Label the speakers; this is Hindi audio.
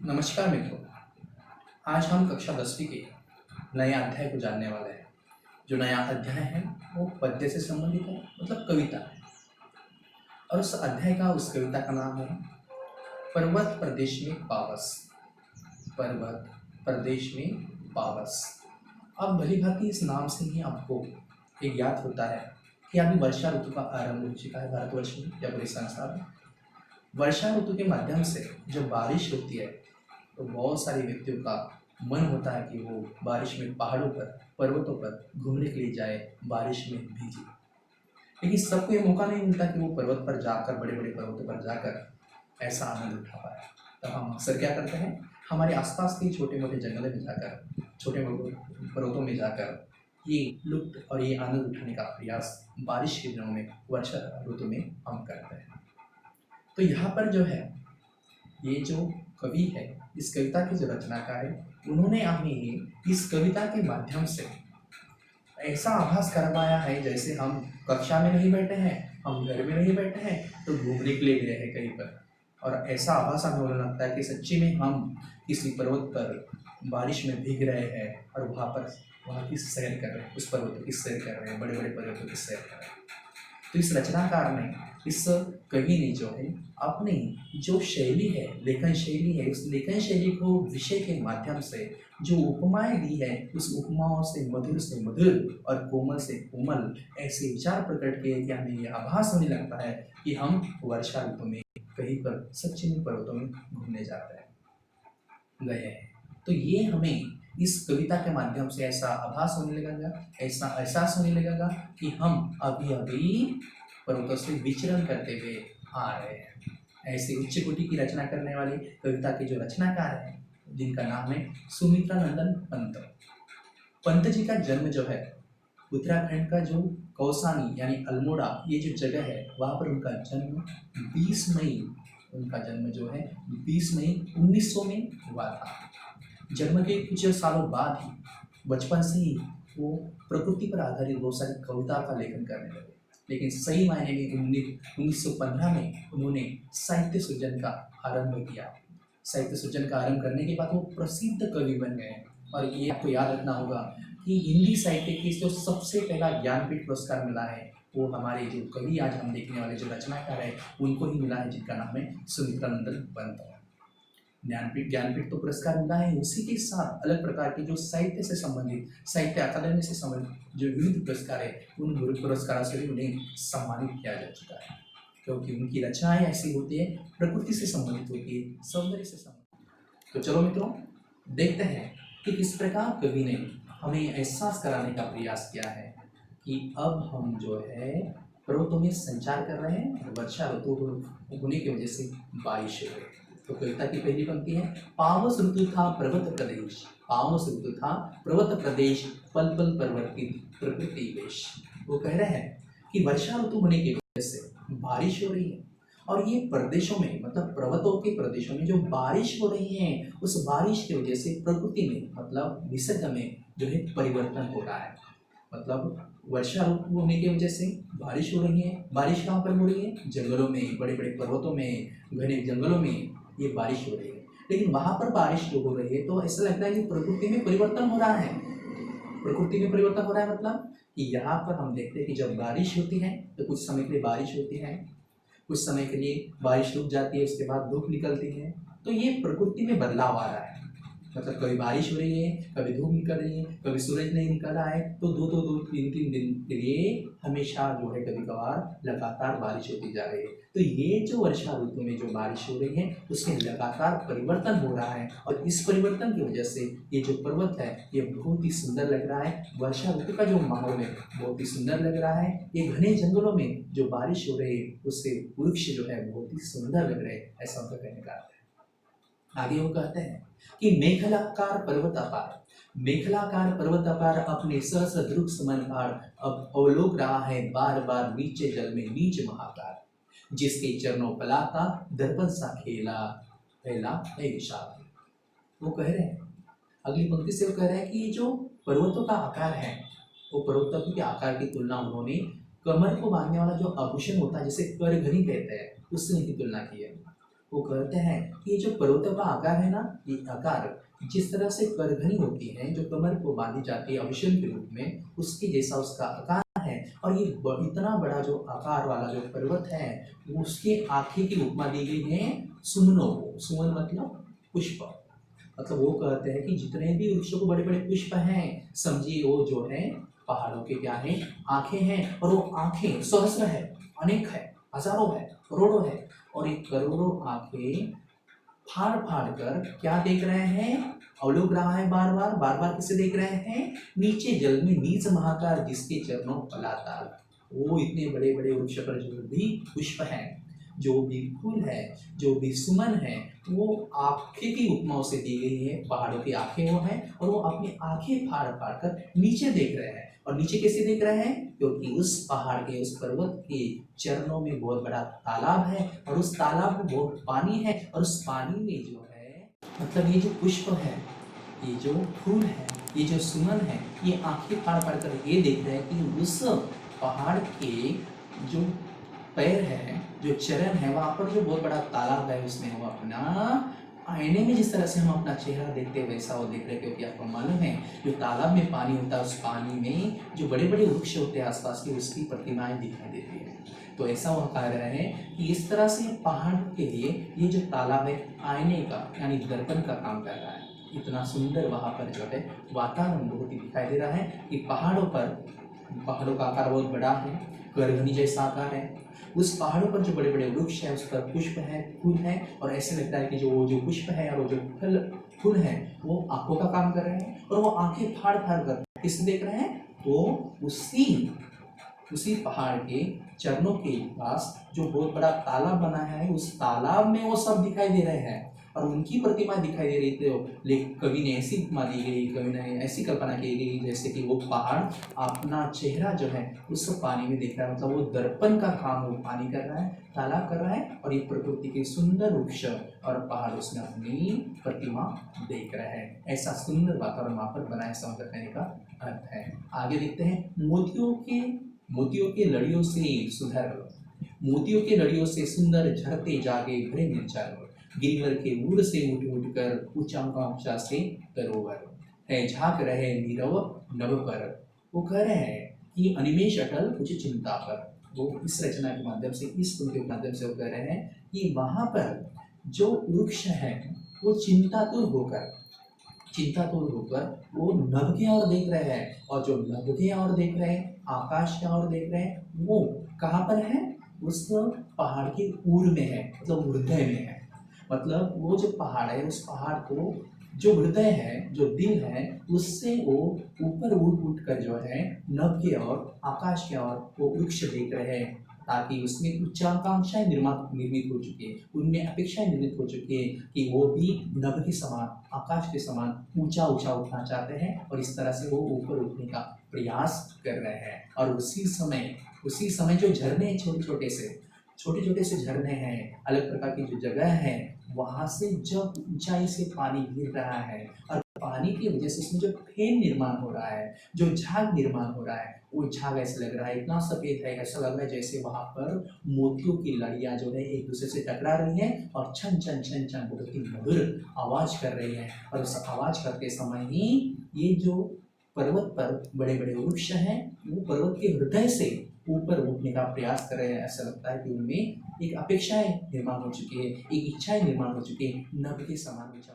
Speaker 1: नमस्कार मित्रों। आज हम कक्षा 10वीं के नए अध्याय को जानने वाले हैं। जो नया अध्याय है वो पद्य से संबंधित है, मतलब कविता है। और उस अध्याय का, उस कविता का नाम है पर्वत प्रदेश में पावस। पर्वत प्रदेश में पावस। अब भली भांति इस नाम से ही आपको एक ज्ञात होता है कि अभी वर्षा ऋतु का आरंभ हो चुका है भारतवर्ष में या पूरे संसार में। वर्षा ऋतु के माध्यम से जब बारिश होती है तो बहुत सारे व्यक्तियों का मन होता है कि वो बारिश में पहाड़ों पर, पर्वतों पर घूमने के लिए जाए, बारिश में भीगे। लेकिन सबको ये मौका नहीं मिलता कि वो पर्वत पर जाकर, बड़े बड़े पर्वतों पर जाकर ऐसा आनंद उठा पाए। तब हम अक्सर क्या करते हैं, हमारे आसपास के छोटे मोटे जंगलों में जाकर, छोटे मोटे पर्वतों में जाकर ये लुत्फ और ये आनंद उठाने का प्रयास बारिश के दिनों में, वर्षा ऋतु में हम करते हैं। तो यहाँ पर जो है, ये जो कवि है, इस कविता के जो रचनाकार है, उन्होंने हमें इस कविता के माध्यम से ऐसा आभास करवाया है जैसे हम कक्षा में नहीं बैठे हैं, हम घर में नहीं बैठे हैं, तो घूमने के लिए गए हैं कहीं पर। और ऐसा आभास हमें होने लगता है कि सच्ची में हम किसी पर्वत पर बारिश में भीग रहे हैं और वहाँ की सैर कर रहे हैं, उस पर्वत की सैर कर रहे हैं, बड़े बड़े पर्वतों की सैर कर रहे हैं। तो इस रचनाकार ने, इस कवि ने जो है, अपनी जो शैली है, लेखन शैली है, उस लेखन शैली को विषय के माध्यम से जो उपमाएं दी है, उस उपमाओं से मधुर और कोमल से कोमल ऐसे विचार प्रकट किए कि हमें यह आभास होने लगता है कि हम वर्षा ऋतु में कहीं पर सच्ची में पर्वतों में घूमने जाते हैं, गए हैं। तो ये हमें इस कविता के माध्यम से ऐसा आभास होने लगेगा, ऐसा एहसास होने लगेगा कि हम अभी अभी पर्वतों से विचरण करते हुए आ रहे हैं। ऐसे उच्च कोटि की रचना करने वाली कविता के जो रचनाकार हैं, जिनका नाम है सुमित्रा नंदन पंत। पंत जी का जन्म जो है, उत्तराखंड का जो कौसानी यानी अल्मोड़ा, ये जो जगह है, वहाँ पर उनका जन्म 20 मई, उनका जन्म जो है 20 मई 1900 में हुआ था। जन्म के कुछ सालों बाद ही, बचपन से ही वो प्रकृति पर आधारित बहुत सारी कविता का लेखन करने लगे। लेकिन सही मायने में 1915 में उन्होंने साहित्य सृजन का आरंभ किया। साहित्य सृजन का आरंभ करने के बाद वो प्रसिद्ध कवि बन गए। और ये आपको याद रखना होगा कि हिंदी साहित्य की जो सबसे पहला ज्ञानपीठ पुरस्कार मिला है, वो हमारे जो कवि आज हम देखने वाले जो रचनाकार है, उनको ही मिला है, जिनका नाम है सुमित्रा नंदन पंत। ज्ञानपीठ तो पुरस्कार मिला है, उसी के साथ अलग प्रकार के जो साहित्य से संबंधित, साहित्य अकादमी से संबंधित जो विविध पुरस्कार है, उन पुरस्कारों से भी उन्हें सम्मानित किया जा चुका है। क्योंकि उनकी रचनाएं ऐसी होती है, प्रकृति से संबंधित होती है, सौंदर्य से संबंधित। तो चलो मित्रों, देखते हैं कि किस प्रकार कवि ने हमें एहसास कराने का प्रयास किया है कि अब हम जो है पर्वतों में संचार कर रहे हैं और वर्षा ऋतु होने की वजह से बारिश हो रही है। तो कविता की पहली पंक्ति है, पावस ऋतु था पर्वत प्रदेश, पावस ऋतु था पर्वत प्रदेश, पल पल परिवर्तित प्रकृति वेश। वो कह रहे हैं कि वर्षा ऋतु होने की वजह से बारिश हो रही है, और ये प्रदेशों में, मतलब पर्वतों के प्रदेशों में जो बारिश हो रही है, उस बारिश की वजह से प्रकृति में, मतलब निसर्ग में जो है परिवर्तन हो रहा है। मतलब वर्षा ऋतु होने की वजह से बारिश हो रही है। बारिश कहाँ पर हो रही है? जंगलों में, बड़े बड़े पर्वतों में, घने जंगलों में ये बारिश हो रही है। लेकिन वहाँ पर बारिश जो हो रही है, तो ऐसा लगता है कि प्रकृति में परिवर्तन हो रहा है। प्रकृति में परिवर्तन हो रहा है मतलब कि यहाँ पर हम देखते हैं कि जब बारिश होती है तो कुछ समय के लिए बारिश होती है, कुछ समय के लिए बारिश रुक जाती है, उसके बाद धूप निकलती है। तो ये प्रकृति में बदलाव आ रहा है। मतलब कभी बारिश हो रही है, कभी धूप निकल रही है, कभी सूरज नहीं निकल रहा है। तो दो तीन दिन के लिए हमेशा जो है कभी कभार लगातार बारिश होती जा रही है। तो ये जो वर्षा ऋतु में जो बारिश हो रही है, उसमें लगातार परिवर्तन हो रहा है, और इस परिवर्तन की वजह से ये जो पर्वत है, ये बहुत ही सुंदर लग रहा है। वर्षा ऋतु का जो माहौल है बहुत ही सुंदर लग रहा है। ये घने जंगलों में जो बारिश हो रही है, उससे वृक्ष जो है बहुत ही सुंदर लग रहे हैं, ऐसा उनका कहने का अर्थ है। आगे वो कहते हैं कि मेखलाकार पर्वत अपार, मेखलाकार पर्वत अपार अपने सहस ध्रुव समान भार, अब अवलोक रहा है बार बार नीचे जल में नीच महाकार, जिसके चरणों पला का दर्पण सा खेला पहला है विशाल। वो कह रहे हैं, अगली पंक्ति से वो कह रहे हैं कि ये जो पर्वतों का आकार है, वो पर्वतों के आकार की तुलना उन्होंने कमर को बांधने वाला जो आभूषण होता है, जिसे करघनी कहते हैं, उससे उनकी तुलना की है। वो कहते हैं कि ये जो पर्वतों का आकार है ना, ये आकार जिस तरह से करघनी होती है जो कमर को बांधी जाती है अभिषेक के रूप में, उसके जैसा उसका आकार है। और ये इतना बड़ा जो आकार वाला जो पर्वत है, उसके आँखें की उपमा दी गई है सुमनों को। सुमन मतलब पुष्प। मतलब वो कहते हैं कि जितने भी वृक्षों को बड़े बड़े पुष्प हैं, समझिए वो जो है पहाड़ों के क्या है, आंखें हैं। और वो आंखें सहस्र है, अनेक है, हजारों है, करोड़ों है। और ये करोड़ों आंखें फाड़ फाड़ कर क्या देख रहे हैं, अवलोक रहा है बार बार बार बार। किसे देख रहे हैं, नीचे जल में नीच महाकार जिसके चरणों पलाताल। वो इतने बड़े बड़े वृक्ष पर जो भी पुष्प है, जो भी फूल है, जो भी सुमन है, वो आंखें की उपमाओं से दी गई है। पहाड़ों की आंखें वो हैं और वो अपनी आंखें फाड़ फाड़ कर नीचे देख रहे हैं। और नीचे कैसे देख रहे हैं, क्योंकि उस पहाड़ के, उस पर्वत के चरणों में बहुत बड़ा तालाब है और उस तालाब में बहुत पानी है। और उस पानी में जो है, मतलब ये जो पुष्प है, ये जो फूल है, ये जो सुमन है, ये आंखें फाड़ फाड़ कर ये देख रहे हैं कि उस पहाड़ के जो पैर है, जो चरण है, वहाँ पर जो बहुत बड़ा तालाब है, उसमें वो अपना आईने में जिस तरह से हम अपना चेहरा देखते हैं वैसा वो देख रहे हैं। क्योंकि आपको मालूम है जो तालाब में पानी होता है, उस पानी में जो बड़े बड़े वृक्ष होते हैं आसपास की, उसकी प्रतिमाएं दिखाई देती है। तो ऐसा वह कह रहे हैं कि इस तरह से पहाड़ के लिए ये जो तालाब है आईने का यानी दर्पण का काम कर रहा है। इतना सुंदर वहाँ पर जो है वातावरण बहुत ही दिखाई दे रहा है कि पहाड़ों का आकार बहुत बड़ा है, गर्भनी जैसा आकार है। उस पहाड़ों पर जो बड़े बड़े वृक्ष हैं, उस पर पुष्प है, फूल है। और ऐसे लगता है कि जो पुष्प है और वो जो फूल है, वो आंखों का काम कर रहे हैं। और वो आंखें फाड़ फाड़ कर किस देख रहे हैं, तो उसी पहाड़ के चरणों के पास जो बहुत बड़ा तालाब बना है, उस तालाब में वो सब दिखाई दे रहे हैं और उनकी प्रतिमा दिखाई दे रही थी। लेकिन कवि ने ऐसी उपमा दी गई, कवि ने ऐसी कल्पना की गई जैसे कि वो पहाड़ अपना चेहरा जो है उस पानी में देख रहा है। मतलब वो दर्पण का काम वो पानी कर रहा है, तालाब कर रहा है। और ये प्रकृति के सुंदर वृक्ष और पहाड़ उसमें अपनी प्रतिमा देख रहे हैं। ऐसा सुंदर वातावरण वहाँ पर बनाए, समझ कहने का अर्थ है। आगे देखते हैं, मोतियों के लड़ियों से सुधर, मोतियों के लड़ियों से सुंदर झरते जागे भरे निर्जर, गिरिवर के मूर से उठ उठ कर ऊंचा से तरोवर है, झांक रहे नीरव नभ पर। वो कह रहे हैं कि अनिमेष अटल कुछ चिंता पर। वो इस रचना के माध्यम से, इस धुन के माध्यम से वो कह रहे हैं कि वहाँ पर जो वृक्ष है वो चिंतातुर होकर वो नभ की ओर देख रहे हैं। और जो नभ की ओर देख रहे हैं, आकाश की ओर देख रहे हैं, वो कहाँ पर है, उस पहाड़ के ऊर में है, मतलब हृदय में है। मतलब वो जो पहाड़ है, उस पहाड़ को जो हृदय है, जो दिल है, उससे वो ऊपर उठ कर जो है नभ की ओर, आकाश की ओर वो वृक्ष देख रहे हैं। ताकि उसमें उच्चाकांक्षाएं निर्मित हो चुकी है, उनमें अपेक्षाएं निर्मित हो चुकी है कि वो भी नभ के समान, आकाश के समान ऊंचा ऊंचा उठना चाहते हैं। और इस तरह से वो ऊपर उठने का प्रयास कर रहे हैं। और उसी समय जो झरने छोटे छोटे से झरने हैं, अलग प्रकार की जो जगह है, वहां से जब ऊंचाई से पानी गिर रहा है और पानी की वजह से उसमें जो फेन निर्माण हो रहा है, जो झाग निर्माण हो रहा है, वो झाग ऐसे लग रहा है, इतना सफेद है, ऐसा लग रहा है जैसे वहां पर मोतियों की लड़ियां जो है एक दूसरे से टकरा रही हैं और छन छन छन छन बहुत ही मधुर आवाज कर रही हैं। और उस आवाज करते समय ही ये जो पर्वत पर बड़े बड़े वृक्ष हैं, वो पर्वत के हृदय से ऊपर उठने का प्रयास कर रहे हैं। ऐसा लगता है कि उनमें एक अपेक्षाएं निर्माण हो चुकी है, एक इच्छाएं निर्माण हो चुकी है, नभ के समान ऊंचा।